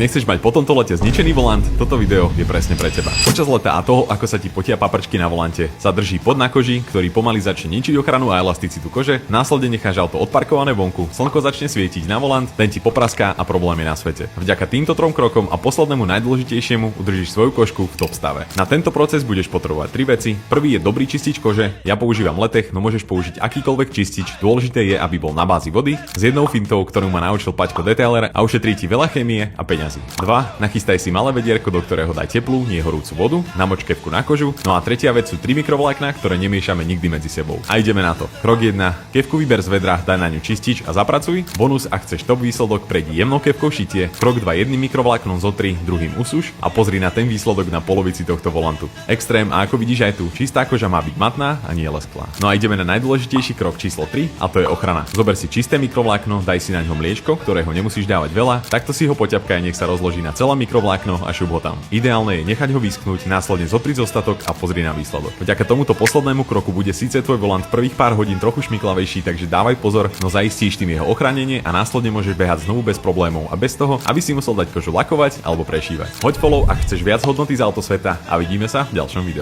nechceš mať po tomto lete zničený volant, toto video je presne pre teba. Počas leta a toho, ako sa ti potia paprčky na volante, sa drží pod na koži, ktorý pomaly začne ničiť ochranu a elasticitu kože, následne necháš auto odparkované vonku, slnko začne svietiť na volant, ten ti popraská a problém je na svete. Vďaka týmto trom krokom a poslednému najdôležitejšiemu udržíš svoju kožku v top stave. Na tento proces budeš potrebovať 3 veci. Prvý je dobrý čistič kože. Ja používam Letech, no môžeš použiť akýkoľvek čistič. Dôležité je, aby bol na bázi vody s jednou fintou, ktorú ma naučil Paťko detailer a ušetrí ti veľa chémie a peňazí. 2. Nachystaj si malé vedierko, do ktorého daj teplú, nie horúcu vodu, namoč kefku na kožu. No a tretia vec sú 3 mikrovlákna, ktoré nemiešame nikdy medzi sebou. A ideme na to. Krok 1. Kefku vyber z vedra, daj na ňu čistič a zapracuj. Bonus, ak chceš top výsledok, prejdi jemnou kefkou šitie. Krok 2. Jedným mikrovláknom zotri, druhým usuš a pozri na ten výsledok na polovici tohto volantu. Extrém, a ako vidíš aj tu, čistá koža má byť matná a nie lesklá. No a ideme na najdôležitejší krok číslo 3 a to je ochrana. Zober si čisté mikrovlákno, daj si na ňo mliečko, ktorého nemusíš dávať veľa, takto si ho poťapkaj, nech sa rozloží na celé mikrovlákno a šup ho tam. Ideálne je nechať ho vyschnúť, následne zotriť zostatok a pozri na výsledok. Vďaka tomuto poslednému kroku bude síce tvoj volant prvých pár hodín trochu šmiklavejší, takže dávaj pozor, no zaistíš tým jeho ochránenie a následne môžeš behať znovu bez problémov a bez toho, aby si musel dať kožu lakovať alebo prešívať. Hoď follow, ak chceš viac hodnoty z autosveta a vidíme sa v ďalšom videu.